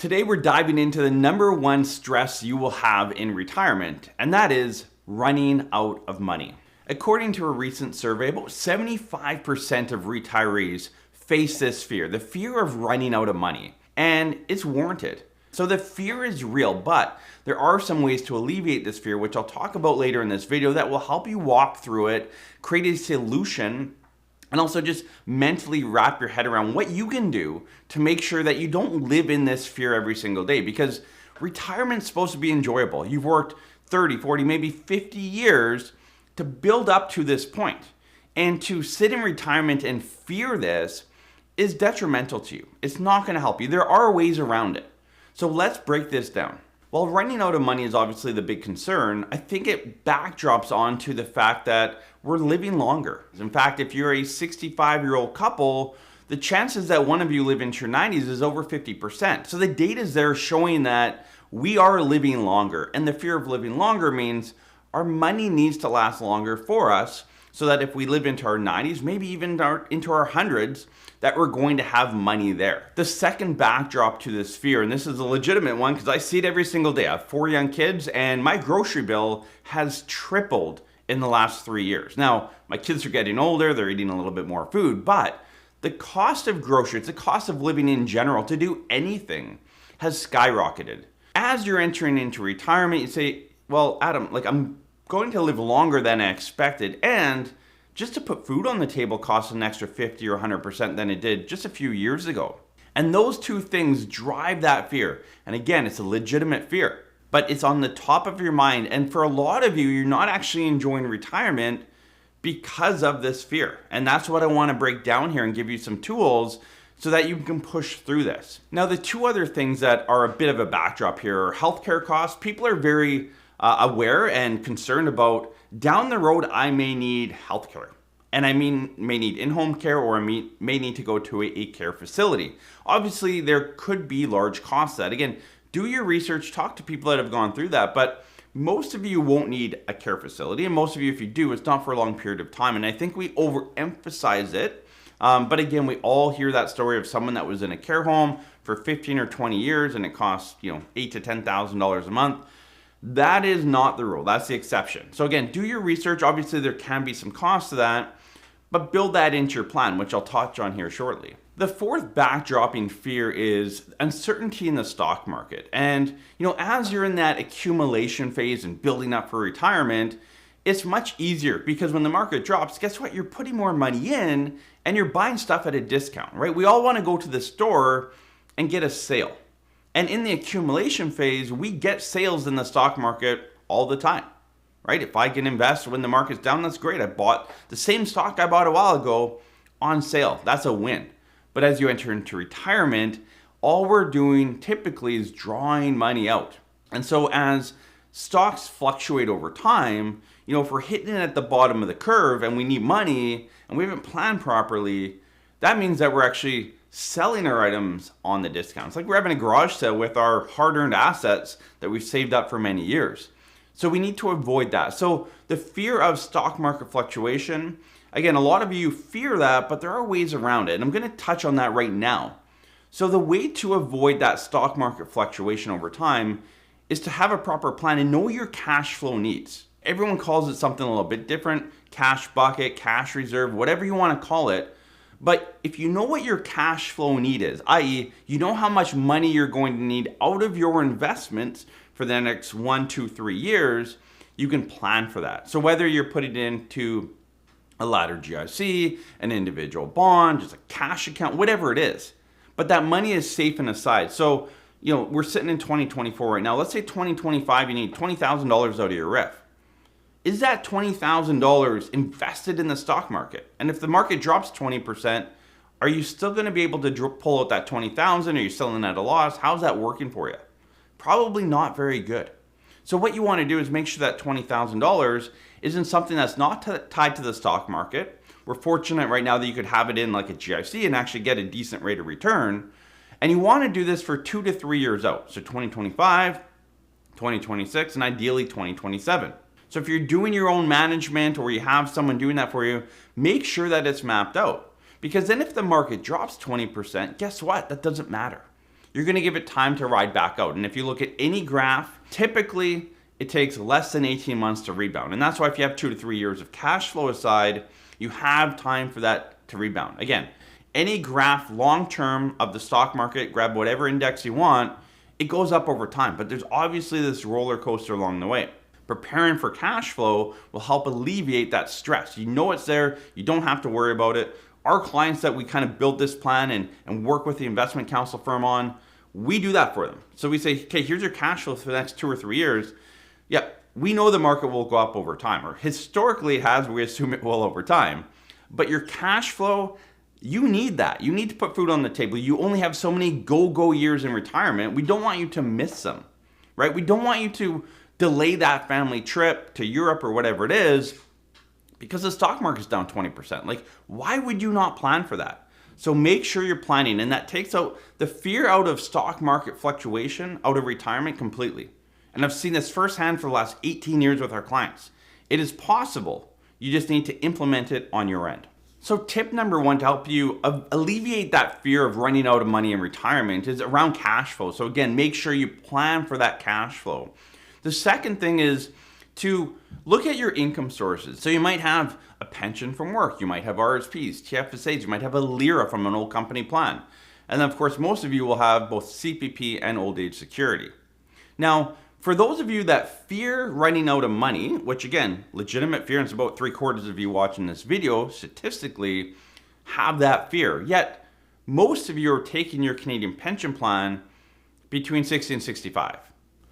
Today we're diving into the number one stress you will have in retirement, and that is running out of money. According to a recent survey, about 75% of retirees face this fear, the fear of running out of money, and it's warranted. So the fear is real, but there are some ways to alleviate this fear, which I'll talk about later in this video, that will help you walk through it, create a solution, and also just mentally wrap your head around what you can do to make sure that you don't live in this fear every single day, because retirement's supposed to be enjoyable. You've worked 30, 40, maybe 50 years to build up to this point. And to sit in retirement and fear this is detrimental to you. It's not going to help you. There are ways around it. So let's break this down. While running out of money is obviously the big concern, I think it backdrops onto the fact that we're living longer. In fact, if you're a 65-year-old couple, the chances that one of you live into your 90s is over 50%. So the data is there showing that we are living longer. And the fear of living longer means our money needs to last longer for us, so that if we live into our 90s, maybe even into our hundreds, that we're going to have money there. The second backdrop to this fear, and this is a legitimate one because I see it every single day. I have 4 young kids and my grocery bill has tripled in the last 3 years. Now, my kids are getting older, they're eating a little bit more food, but the cost of groceries, the cost of living in general, to do anything, has skyrocketed. As you're entering into retirement, you say, well, Adam, I'm going to live longer than I expected, and just to put food on the table costs an extra 50 or 100% than it did just a few years ago. And those two things drive that fear. And again, it's a legitimate fear, but it's on the top of your mind. And for a lot of you, you're not actually enjoying retirement because of this fear. And that's what I want to break down here and give you some tools so that you can push through this. Now, the two other things that are a bit of a backdrop here are healthcare costs. People are very aware and concerned about, down the road, I may need healthcare. And I may need in-home care, or I may need to go to a care facility. Obviously, there could be large costs that, again, do your research, talk to people that have gone through that, but most of you won't need a care facility. And most of you, if you do, it's not for a long period of time. And I think we overemphasize it. But again, we all hear that story of someone that was in a care home for 15 or 20 years and it costs, $8,000 to $10,000 a month. That is not the rule. That's the exception. So again, do your research. Obviously, there can be some cost to that, but build that into your plan, which I'll touch on here shortly. The fourth backdropping fear is uncertainty in the stock market. And, as you're in that accumulation phase and building up for retirement, it's much easier because when the market drops, guess what? You're putting more money in and you're buying stuff at a discount, right? We all want to go to the store and get a sale. And in the accumulation phase, we get sales in the stock market all the time, right? If I can invest when the market's down, that's great. I bought the same stock I bought a while ago on sale. That's a win. But as you enter into retirement, all we're doing typically is drawing money out. And so as stocks fluctuate over time, if we're hitting it at the bottom of the curve and we need money and we haven't planned properly, that means that we're actually selling our items on the discount. It's like we're having a garage sale with our hard-earned assets that we've saved up for many years. So we need to avoid that. So the fear of stock market fluctuation, again, a lot of you fear that, but there are ways around it. And I'm going to touch on that right now. So the way to avoid that stock market fluctuation over time is to have a proper plan and know your cash flow needs. Everyone calls it something a little bit different: cash bucket, cash reserve, whatever you want to call it. But if you know what your cash flow need is, i.e., you know how much money you're going to need out of your investments for the next 1, 2, 3 years, you can plan for that. So whether you're putting it into a ladder GIC, an individual bond, just a cash account, whatever it is, but that money is safe and aside. So, we're sitting in 2024 right now. Let's say 2025, you need $20,000 out of your RIF. Is that $20,000 invested in the stock market? And if the market drops 20%, are you still going to be able to pull out that $20,000? Are you still in at a loss? How's that working for you? Probably not very good. So what you want to do is make sure that $20,000 isn't something that's not tied to the stock market. We're fortunate right now that you could have it in like a GIC and actually get a decent rate of return. And you want to do this for 2 to 3 years out. So 2025, 2026, and ideally 2027. So if you're doing your own management or you have someone doing that for you, make sure that it's mapped out. Because then if the market drops 20%, guess what? That doesn't matter. you're going to give it time to ride back out. And if you look at any graph, typically it takes less than 18 months to rebound. And that's why if you have 2 to 3 years of cash flow aside, you have time for that to rebound. Again, any graph long-term of the stock market, grab whatever index you want, it goes up over time. But there's obviously this roller coaster along the way. Preparing for cash flow will help alleviate that stress. You know it's there. You don't have to worry about it. Our clients that we kind of build this plan and work with the investment counsel firm on, we do that for them. So we say, okay, here's your cash flow for the next 2 or 3 years. Yeah, we know the market will go up over time, or historically it has, we assume it will over time. But your cash flow, you need that. You need to put food on the table. You only have so many go-go years in retirement. We don't want you to miss them, right? We don't want you to delay that family trip to Europe or whatever it is because the stock market's down 20%. Like, why would you not plan for that? So make sure you're planning, and that takes out the fear out of stock market fluctuation out of retirement completely. And I've seen this firsthand for the last 18 years with our clients. It is possible. You just need to implement it on your end. So tip number 1 to help you alleviate that fear of running out of money in retirement is around cash flow. So again, make sure you plan for that cash flow. The second thing is to look at your income sources. So you might have a pension from work, you might have RSPs, TFSAs, you might have a LIRA from an old company plan. And then of course, most of you will have both CPP and old age security. Now, for those of you that fear running out of money, which again, legitimate fear, and it's about 3/4 of you watching this video statistically have that fear. Yet, most of you are taking your Canadian pension plan between 60 and 65.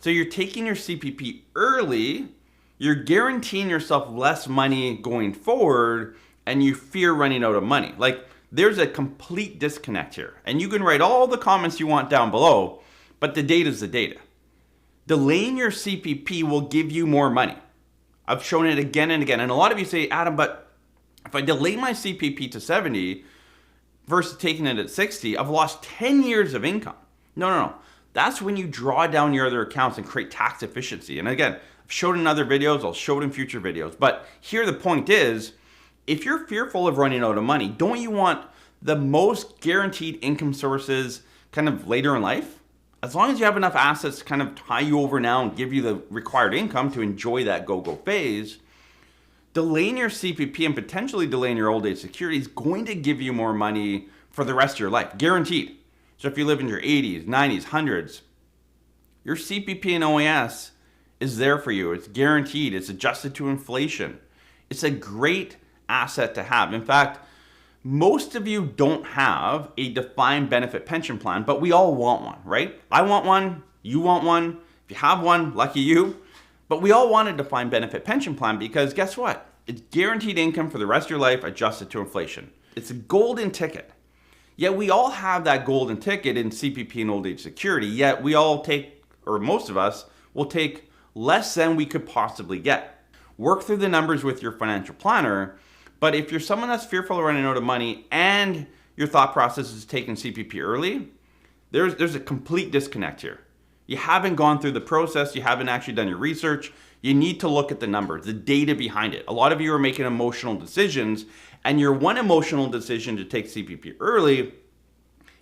So you're taking your CPP early, you're guaranteeing yourself less money going forward, and you fear running out of money. Like, there's a complete disconnect here. And you can write all the comments you want down below, but the data is the data. Delaying your CPP will give you more money. I've shown it again and again. And a lot of you say, Adam, but if I delay my CPP to 70 versus taking it at 60, I've lost 10 years of income. No. That's when you draw down your other accounts and create tax efficiency. And again, I've showed it in other videos, I'll show it in future videos. But here the point is, if you're fearful of running out of money, don't you want the most guaranteed income sources kind of later in life? As long as you have enough assets to kind of tie you over now and give you the required income to enjoy that go-go phase, delaying your CPP and potentially delaying your old age security is going to give you more money for the rest of your life, guaranteed. So if you live in your 80s, 90s, 100s, your CPP and OAS is there for you. It's guaranteed. It's adjusted to inflation. It's a great asset to have. In fact, most of you don't have a defined benefit pension plan, but we all want one, right? I want one. You want one. If you have one, lucky you. But we all want a defined benefit pension plan because guess what? It's guaranteed income for the rest of your life adjusted to inflation. It's a golden ticket. Yet we all have that golden ticket in CPP and old age security, yet we all take, or most of us, will take less than we could possibly get. Work through the numbers with your financial planner, but if you're someone that's fearful of running out of money and your thought process is taking CPP early, there's a complete disconnect here. You haven't gone through the process, you haven't actually done your research. You need to look at the numbers, the data behind it. A lot of you are making emotional decisions, and your one emotional decision to take CPP early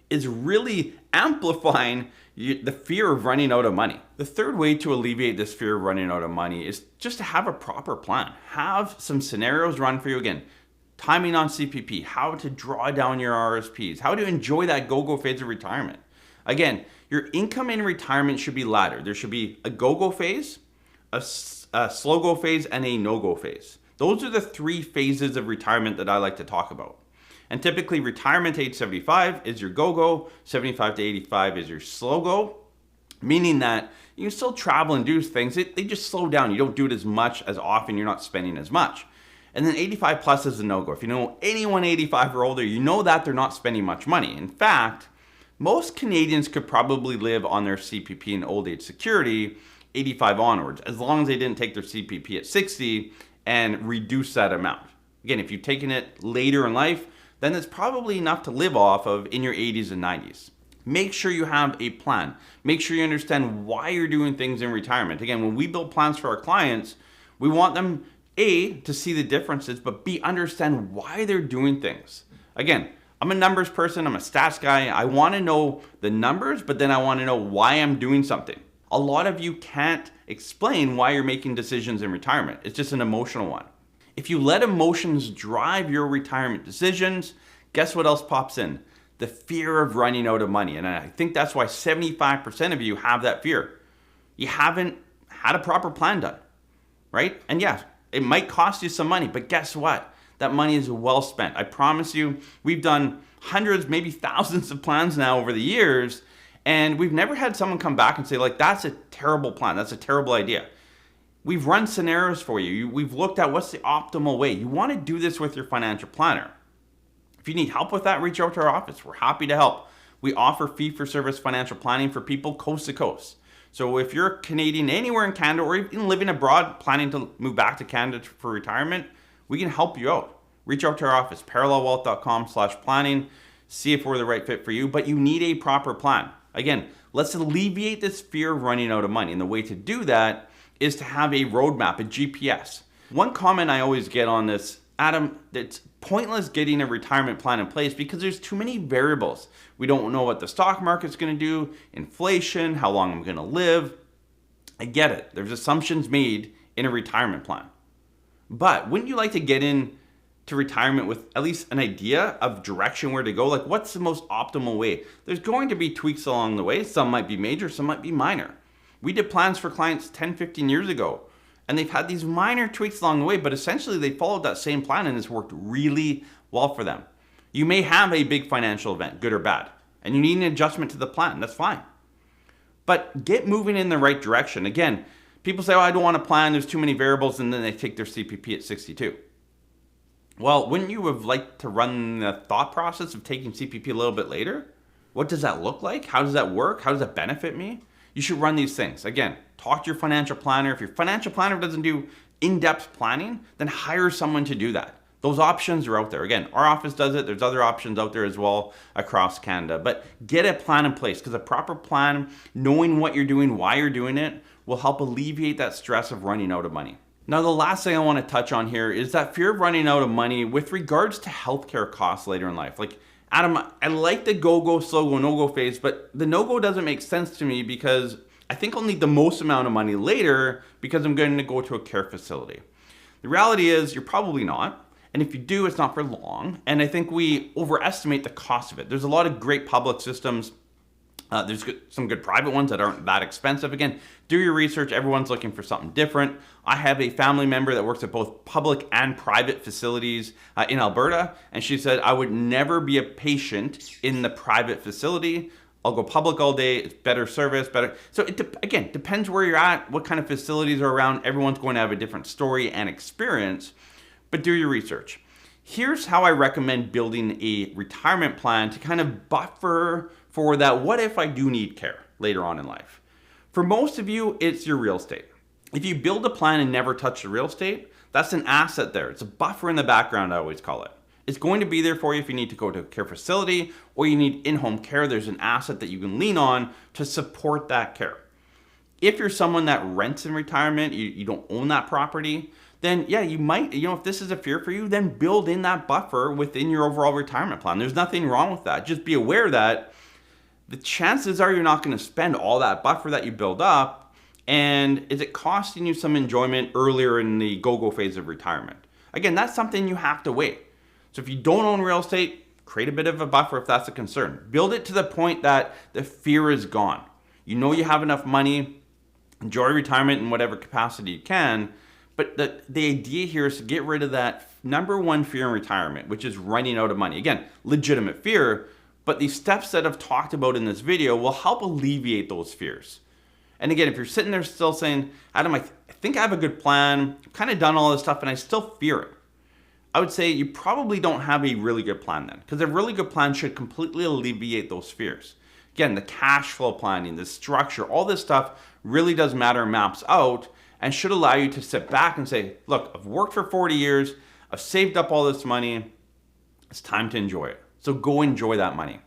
is really amplifying the fear of running out of money. The third way to alleviate this fear of running out of money is just to have a proper plan. Have some scenarios run for you. Again, timing on CPP, how to draw down your RSPs, how to enjoy that go-go phase of retirement. Again, your income in retirement should be laddered. There should be a go-go phase, a slow-go phase, and a no-go phase. Those are the 3 phases of retirement that I like to talk about. And typically retirement age 75 is your go-go, 75 to 85 is your slow-go, meaning that you can still travel and do things. They just slow down. You don't do it as much, as often. You're not spending as much. And then 85 plus is a no-go. If you know anyone 85 or older, you know that they're not spending much money. In fact, most Canadians could probably live on their CPP and old age security 85 onwards, as long as they didn't take their CPP at 60 and reduce that amount. Again, if you've taken it later in life, then it's probably enough to live off of in your 80s and 90s. Make sure you have a plan. Make sure you understand why you're doing things in retirement. Again, when we build plans for our clients, we want them, A, to see the differences, but B, understand why they're doing things. Again, I'm a numbers person, I'm a stats guy. I want to know the numbers, but then I want to know why I'm doing something. A lot of you can't explain why you're making decisions in retirement. It's just an emotional one. If you let emotions drive your retirement decisions, guess what else pops in? The fear of running out of money. And I think that's why 75% of you have that fear. You haven't had a proper plan done, right? And yeah, it might cost you some money, but guess what? That money is well spent. I promise you, we've done hundreds, maybe thousands of plans now over the years, and we've never had someone come back and say, like, that's a terrible plan. That's a terrible idea. We've run scenarios for you. We've looked at what's the optimal way. You want to do this with your financial planner. If you need help with that, reach out to our office. We're happy to help. We offer fee-for-service financial planning for people coast to coast. So if you're Canadian, anywhere in Canada, or even living abroad, planning to move back to Canada for retirement, we can help you out. Reach out to our office, parallelwealth.com/planning. See if we're the right fit for you, but you need a proper plan. Again, let's alleviate this fear of running out of money. And the way to do that is to have a roadmap, a GPS. One comment I always get on this, Adam, it's pointless getting a retirement plan in place because there's too many variables. We don't know what the stock market's going to do, inflation, how long I'm going to live. I get it. There's assumptions made in a retirement plan. But wouldn't you like to get in to retirement with at least an idea of direction where to go? Like, what's the most optimal way? There's going to be tweaks along the way. Some might be major, some might be minor. We did plans for clients 10, 15 years ago, and they've had these minor tweaks along the way, but essentially they followed that same plan and it's worked really well for them. You may have a big financial event, good or bad, and you need an adjustment to the plan. That's fine. But get moving in the right direction. Again, people say, oh, I don't want to plan, there's too many variables, and then they take their CPP at 62. Well, wouldn't you have liked to run the thought process of taking CPP a little bit later? What does that look like? How does that work? How does that benefit me? You should run these things. Again, talk to your financial planner. If your financial planner doesn't do in-depth planning, then hire someone to do that. Those options are out there. Again, our office does it. There's other options out there as well across Canada. But get a plan in place, because a proper plan, knowing what you're doing, why you're doing it, will help alleviate that stress of running out of money. Now, the last thing I want to touch on here is that fear of running out of money with regards to healthcare costs later in life. Like, Adam, I like the go, slow go, no-go phase, but the no-go doesn't make sense to me because I think I'll need the most amount of money later because I'm going to go to a care facility. The reality is you're probably not. And if you do, it's not for long. And I think we overestimate the cost of it. There's a lot of great public systems. There's some good private ones that aren't that expensive. Again, do your research. Everyone's looking for something different. I have a family member that works at both public and private facilities in Alberta. And she said, I would never be a patient in the private facility. I'll go public all day. It's better service, better. So again, depends where you're at, what kind of facilities are around. Everyone's going to have a different story and experience, but do your research. Here's how I recommend building a retirement plan to kind of buffer for that what if I do need care later on in life. For most of you, it's your real estate. If you build a plan and never touch the real estate, that's an asset there. It's a buffer in the background, I always call it. It's going to be there for you if you need to go to a care facility or you need in-home care. There's an asset that you can lean on to support that care. If you're someone that rents in retirement, you don't own that property, then yeah, you might, if this is a fear for you, then build in that buffer within your overall retirement plan. There's nothing wrong with that. Just be aware that the chances are you're not going to spend all that buffer that you build up. And is it costing you some enjoyment earlier in the go-go phase of retirement? Again, that's something you have to weigh. So if you don't own real estate, create a bit of a buffer if that's a concern. Build it to the point that the fear is gone. You know you have enough money, enjoy retirement in whatever capacity you can. But the idea here is to get rid of that number one fear in retirement, which is running out of money. Again, legitimate fear, but the steps that I've talked about in this video will help alleviate those fears. And again, if you're sitting there still saying, Adam, I think I have a good plan, I've kind of done all this stuff and I still fear it, I would say you probably don't have a really good plan then, because a really good plan should completely alleviate those fears. Again, the cash flow planning, the structure, all this stuff really does matter, maps out, and should allow you to sit back and say, look, I've worked for 40 years, I've saved up all this money, it's time to enjoy it. So go enjoy that money.